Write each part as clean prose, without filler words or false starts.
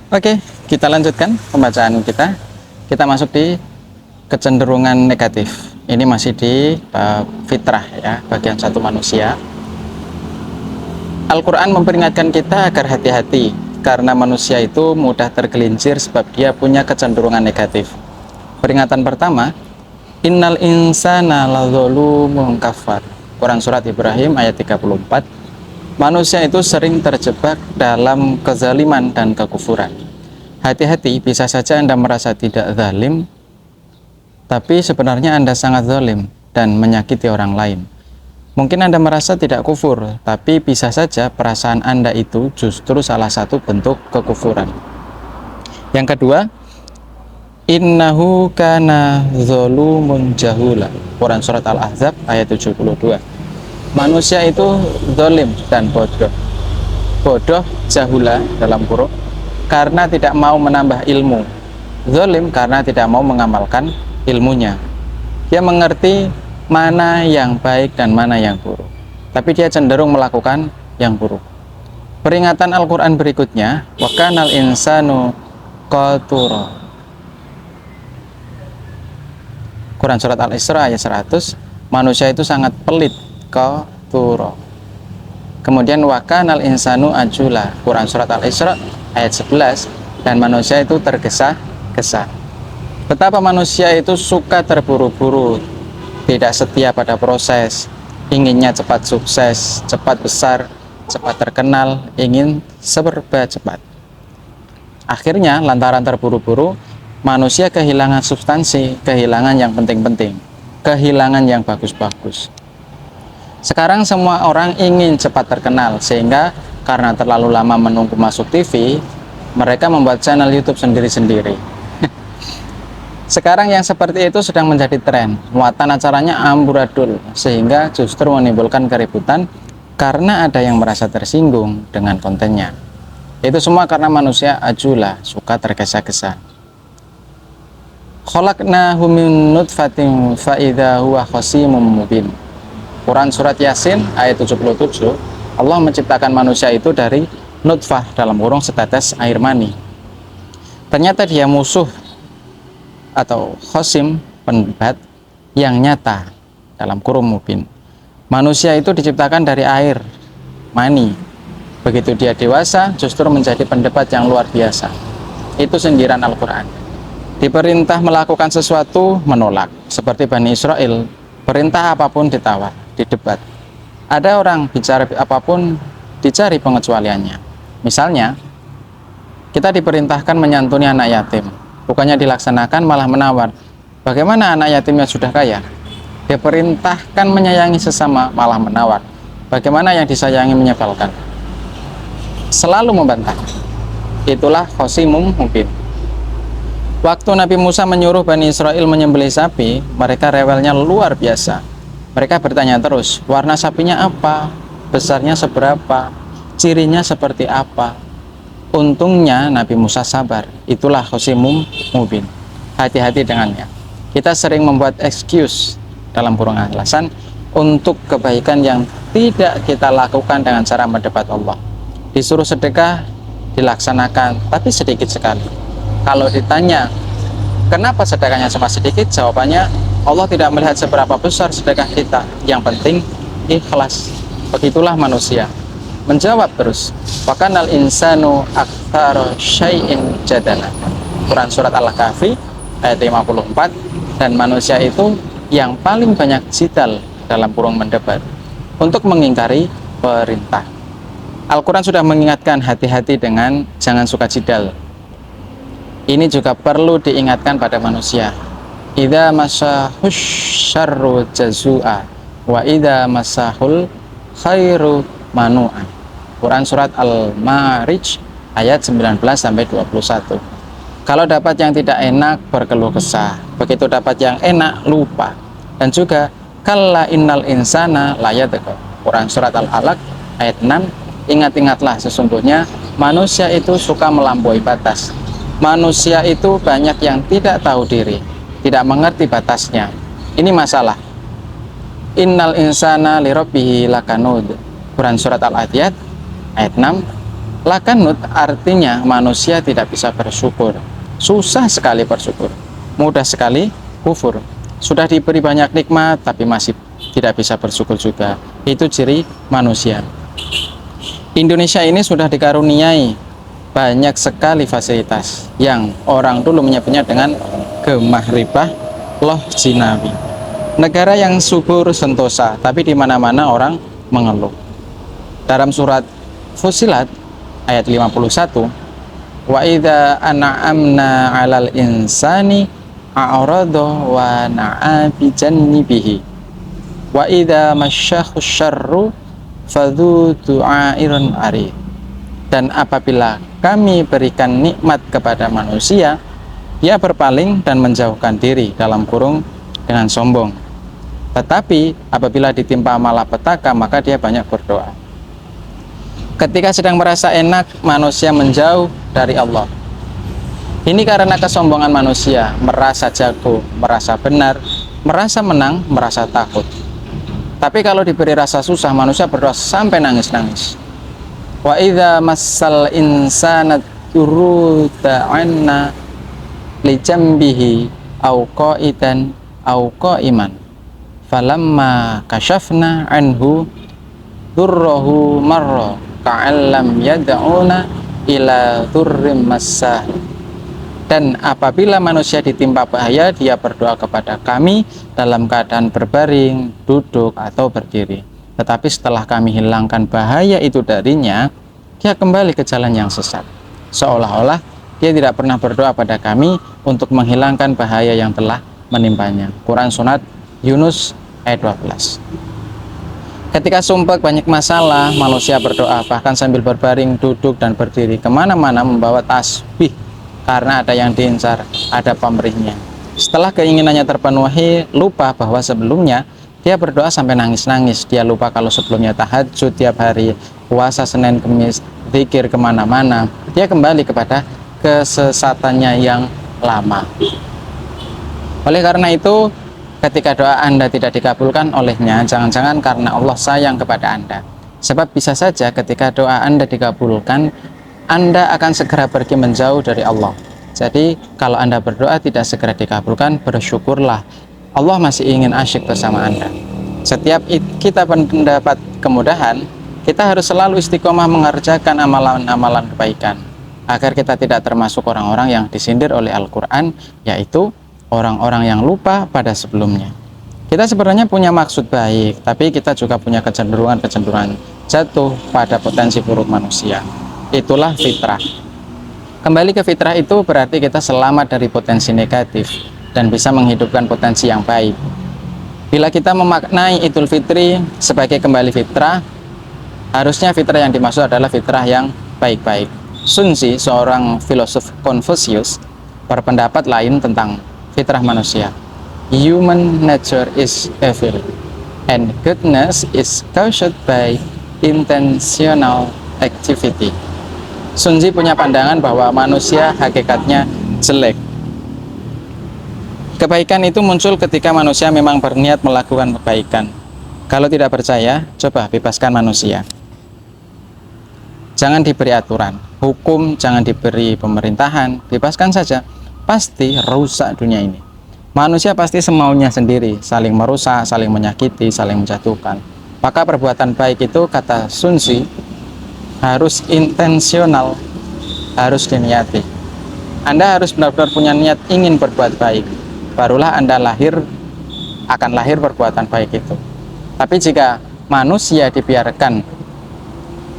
Oke, kita lanjutkan pembacaan kita. Kita masuk di kecenderungan negatif. Ini masih di fitrah ya, bagian satu manusia. Al-Quran memperingatkan kita agar hati-hati karena manusia itu mudah tergelincir sebab dia punya kecenderungan negatif. Peringatan pertama, innal insana ladzalumun kafar. Quran surat Ibrahim ayat 34. Manusia itu sering terjebak dalam kezaliman dan kekufuran. Hati-hati, bisa saja Anda merasa tidak zalim, tapi sebenarnya Anda sangat zalim dan menyakiti orang lain. Mungkin Anda merasa tidak kufur, tapi bisa saja perasaan Anda itu justru salah satu bentuk kekufuran. Yang kedua, innahu kana zalumun jahula. Quran surat Al-Ahzab ayat 72. Manusia itu zalim dan bodoh. Bodoh jahula dalam kurung karena tidak mau menambah ilmu. Zalim karena tidak mau mengamalkan ilmunya. Dia mengerti mana yang baik dan mana yang buruk, tapi dia cenderung melakukan yang buruk. Peringatan Al-Quran berikutnya, wa kanal insanu qatura. Quran surat Al-Isra ayat 100, manusia itu sangat pelit, qatura. Kemudian wa kanal insanu ajula. Quran surat Al-Isra ayat 11, dan manusia itu tergesa-gesa. Betapa manusia itu suka terburu-buru, tidak setia pada proses, inginnya cepat sukses, cepat besar, cepat terkenal, ingin serba cepat. Akhirnya lantaran terburu-buru, manusia kehilangan substansi, kehilangan yang penting-penting, kehilangan yang bagus-bagus. Sekarang semua orang ingin cepat terkenal, sehingga karena terlalu lama menunggu masuk TV, mereka membuat channel YouTube sendiri-sendiri. Sekarang yang seperti itu sedang menjadi tren. Muatan acaranya amburadul, sehingga justru menimbulkan keributan karena ada yang merasa tersinggung dengan kontennya. Itu semua karena manusia ajula, suka tergesa-gesa. Khalaqnahu min nutfatin fa idza huwa khasimun mubin. Quran surat Yasin ayat 77. Allah menciptakan manusia itu dari nutfah dalam kurung setetes air mani. Ternyata dia musuh atau khosim, pendebat yang nyata dalam kurung mubin. Manusia itu diciptakan dari air mani. Begitu dia dewasa, justru menjadi pendebat yang luar biasa. Itu sindiran Al-Quran. Diperintah melakukan sesuatu, menolak. Seperti Bani Israel, perintah apapun ditawar, didebat. Ada orang bicara apapun, dicari pengecualiannya. Misalnya, kita diperintahkan menyantuni anak yatim, bukannya dilaksanakan malah menawar. Bagaimana anak yatim yang sudah kaya? Diperintahkan menyayangi sesama malah menawar. Bagaimana yang disayangi menyebalkan? Selalu membantah. Itulah khosimum mubin. Waktu Nabi Musa menyuruh Bani Israel menyembelih sapi, mereka rewelnya luar biasa. Mereka bertanya terus, warna sapinya apa? Besarnya seberapa? Cirinya seperti apa? Untungnya Nabi Musa sabar. Itulah khosimum mubin. Hati-hati dengannya. Kita sering membuat excuse dalam kurung alasan untuk kebaikan yang tidak kita lakukan dengan cara mendebat Allah. Disuruh sedekah, dilaksanakan, tapi sedikit sekali. Kalau ditanya, kenapa sedekahnya cuma sedikit? Jawabannya, Allah tidak melihat seberapa besar sedekah kita. Yang penting, ikhlas. Begitulah manusia. Menjawab terus, wakanal insanu aktsara syai'in jadala. Quran surat Al-Kahfi ayat 54. Dan manusia itu yang paling banyak jidal dalam kurung mendebat untuk mengingkari perintah. Al-Quran sudah mengingatkan hati-hati dengan jangan suka jidal. Ini juga perlu diingatkan pada manusia. Idza masahus syarru jazua wa idza masahul khairu manu'an. Quran surat Al-Ma'arij ayat 19 sampai 21. Kalau dapat yang tidak enak berkeluh kesah, begitu dapat yang enak lupa. Dan juga kalla innal insana layatqa. Quran surat Al-Alaq ayat 6, ingat-ingatlah sesungguhnya manusia itu suka melampaui batas. Manusia itu banyak yang tidak tahu diri, tidak mengerti batasnya. Ini masalah. Innal insana lirabbihi lakanud. Quran surat Al-Adiyat ayat 6. Lakanut artinya manusia tidak bisa bersyukur. Susah sekali bersyukur, mudah sekali kufur. Sudah diberi banyak nikmat tapi masih tidak bisa bersyukur juga. Itu ciri manusia. Indonesia ini sudah dikaruniai banyak sekali fasilitas yang orang dulu menyebutnya dengan gemah ribah loh jinawi. Negara yang subur sentosa, tapi di mana-mana orang mengeluh. Dalam surat Fussilat ayat 51, wa idza an'amna 'alal insani a'rada wa na'a bi jannibihi wa idza masyahu syarru fadhu du'airun ari. Dan apabila kami berikan nikmat kepada manusia, dia berpaling dan menjauhkan diri dalam kurung dengan sombong. Tetapi apabila ditimpa malapetaka, maka dia banyak berdoa. Ketika sedang merasa enak, manusia menjauh dari Allah. Ini karena kesombongan manusia, merasa jago, merasa benar, merasa menang, merasa takut. Tapi kalau diberi rasa susah, manusia berdoa sampai nangis-nangis. Wa idza massal insana durru ta'anna li jambihi au qa'idan au qa'iman falamma kashafna anhu durruhu marra ka'allam yad'una ila durrim massah. Dan apabila manusia ditimpa bahaya, dia berdoa kepada kami dalam keadaan berbaring, duduk atau berdiri. Tetapi setelah kami hilangkan bahaya itu darinya, dia kembali ke jalan yang sesat. Seolah-olah dia tidak pernah berdoa pada kami untuk menghilangkan bahaya yang telah menimpanya. Quran Surat Yunus ayat 12. Ketika sumpah banyak masalah, manusia berdoa bahkan sambil berbaring, duduk dan berdiri, kemana-mana membawa tasbih karena ada yang diincar, ada pamrihnya. Setelah keinginannya terpenuhi, lupa bahwa sebelumnya dia berdoa sampai nangis-nangis. Dia lupa kalau sebelumnya tahajud tiap hari, puasa Senin Kemis, zikir kemana-mana. Dia kembali kepada kesesatannya yang lama. Oleh karena itu, ketika doa Anda tidak dikabulkan olehnya, jangan-jangan karena Allah sayang kepada Anda. Sebab bisa saja ketika doa Anda dikabulkan, Anda akan segera pergi menjauh dari Allah. Jadi kalau Anda berdoa tidak segera dikabulkan, bersyukurlah. Allah masih ingin asyik bersama Anda. Setiap kita mendapat kemudahan, kita harus selalu istiqomah mengerjakan amalan-amalan kebaikan agar kita tidak termasuk orang-orang yang disindir oleh Al-Quran, yaitu orang-orang yang lupa pada sebelumnya. Kita sebenarnya punya maksud baik, tapi kita juga punya kecenderungan jatuh pada potensi buruk manusia. Itulah fitrah. Kembali ke fitrah itu berarti kita selamat dari potensi negatif dan bisa menghidupkan potensi yang baik. Bila kita memaknai Idul Fitri sebagai kembali fitrah, harusnya fitrah yang dimaksud adalah fitrah yang baik-baik. Sun Tzu, seorang filosof Konfusius, berpendapat lain tentang fitrah manusia. Human nature is evil, and goodness is caused by intentional activity. Sun Tzu punya pandangan bahwa manusia hakikatnya jelek. Kebaikan itu muncul ketika manusia memang berniat melakukan kebaikan. Kalau tidak percaya, coba bebaskan manusia. Jangan diberi aturan, hukum jangan diberi pemerintahan, bebaskan saja. Pasti rusak dunia ini. Manusia pasti semaunya sendiri, saling merusak, saling menyakiti, saling menjatuhkan. Maka perbuatan baik itu, kata Sun Tzu, harus intensional, harus diniati. Anda harus benar-benar punya niat ingin berbuat baik, barulah Anda akan lahir perbuatan baik itu. Tapi jika manusia dibiarkan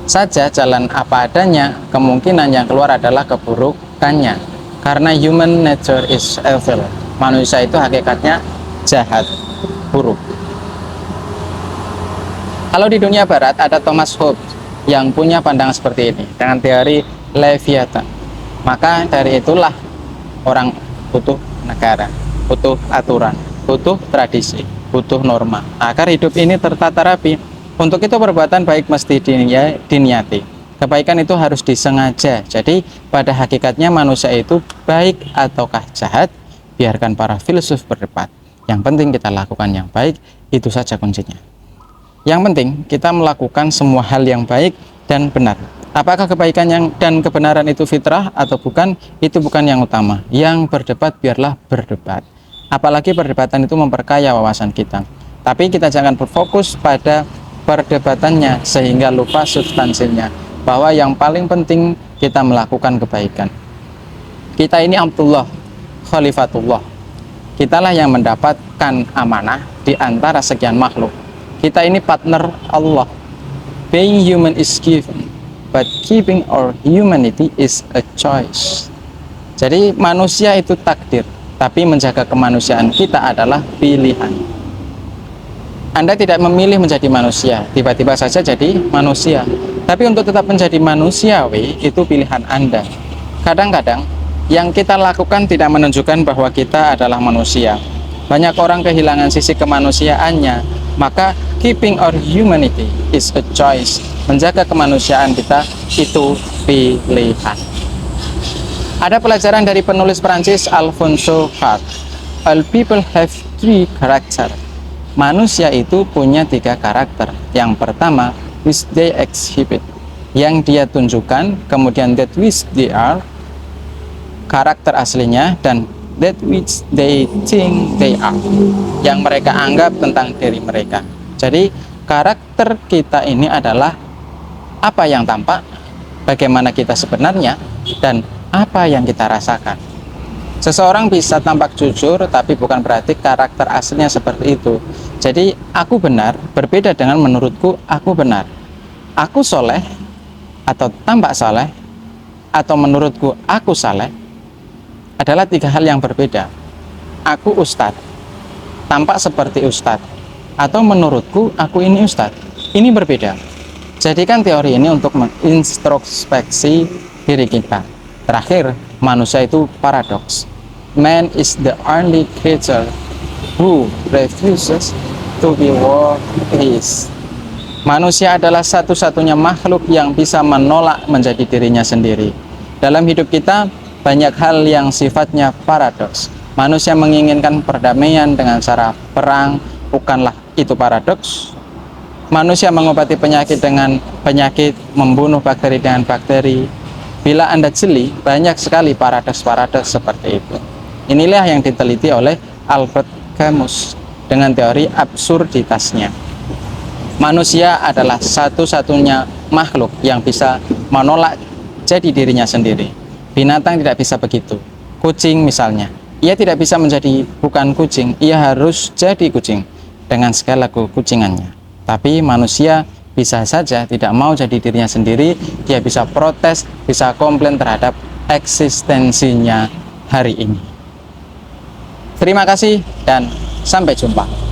saja jalan apa adanya, kemungkinan yang keluar adalah keburukannya. Karena human nature is evil. Manusia itu hakikatnya jahat, buruk. Kalau di dunia barat ada Thomas Hobbes yang punya pandangan seperti ini dengan teori Leviathan. Maka dari itulah orang butuh negara, butuh aturan, butuh tradisi, butuh norma agar hidup ini tertata rapi. Untuk itu perbuatan baik mesti diniati. Kebaikan itu harus disengaja. Jadi pada hakikatnya manusia itu baik ataukah jahat, biarkan para filsuf berdebat. Yang penting kita lakukan yang baik, itu saja kuncinya. Yang penting kita melakukan semua hal yang baik dan benar. Apakah kebaikan dan kebenaran itu fitrah atau bukan, itu bukan yang utama. Yang berdebat biarlah berdebat. Apalagi perdebatan itu memperkaya wawasan kita. Tapi kita jangan berfokus pada perdebatannya sehingga lupa substansinya. Bahwa yang paling penting kita melakukan kebaikan. Kita ini Abdullah, Khalifatullah. Kitalah yang mendapatkan amanah di antara sekian makhluk. Kita ini partner Allah. Being human is given, but keeping our humanity is a choice. Jadi manusia itu takdir, tapi menjaga kemanusiaan kita adalah pilihan. Anda tidak memilih menjadi manusia, tiba-tiba saja jadi manusia. Tapi untuk tetap menjadi manusiawi, itu pilihan Anda. Kadang-kadang yang kita lakukan tidak menunjukkan bahwa kita adalah manusia. Banyak orang kehilangan sisi kemanusiaannya, maka keeping our humanity is a choice. Menjaga kemanusiaan kita itu pilihan. Ada pelajaran dari penulis Prancis Alphonse Hardt. All people have three character. Manusia itu punya 3 karakter. Yang pertama, which they exhibit, yang dia tunjukkan, kemudian that which they are, karakter aslinya, dan that which they think they are, yang mereka anggap tentang diri mereka. Jadi karakter kita ini adalah apa yang tampak, bagaimana kita sebenarnya, dan apa yang kita rasakan. Seseorang bisa tampak jujur, tapi bukan berarti karakter aslinya seperti itu. Jadi aku benar berbeda dengan menurutku aku benar. Aku soleh atau tampak soleh, atau menurutku aku saleh, adalah 3 hal yang berbeda. Aku ustadz, tampak seperti ustadz, atau menurutku aku ini ustadz, ini berbeda. Jadikan teori ini untuk mengintrospeksi diri kita. Terakhir, manusia itu paradoks. Man is the only creature who refuses to be what he is. Manusia adalah satu-satunya makhluk yang bisa menolak menjadi dirinya sendiri. Dalam hidup kita, banyak hal yang sifatnya paradoks. Manusia menginginkan perdamaian dengan cara perang, bukanlah itu paradoks? Manusia mengobati penyakit dengan penyakit, membunuh bakteri dengan bakteri. Bila Anda jeli, banyak sekali paradoks-paradoks seperti itu. Inilah yang diteliti oleh Albert Camus dengan teori absurditasnya. Manusia adalah satu-satunya makhluk yang bisa menolak jadi dirinya sendiri. Binatang tidak bisa begitu. Kucing misalnya, ia tidak bisa menjadi bukan kucing, ia harus jadi kucing dengan segala kekucingannya. Tapi manusia bisa saja tidak mau jadi dirinya sendiri, dia bisa protes, bisa komplain terhadap eksistensinya hari ini. Terima kasih dan sampai jumpa.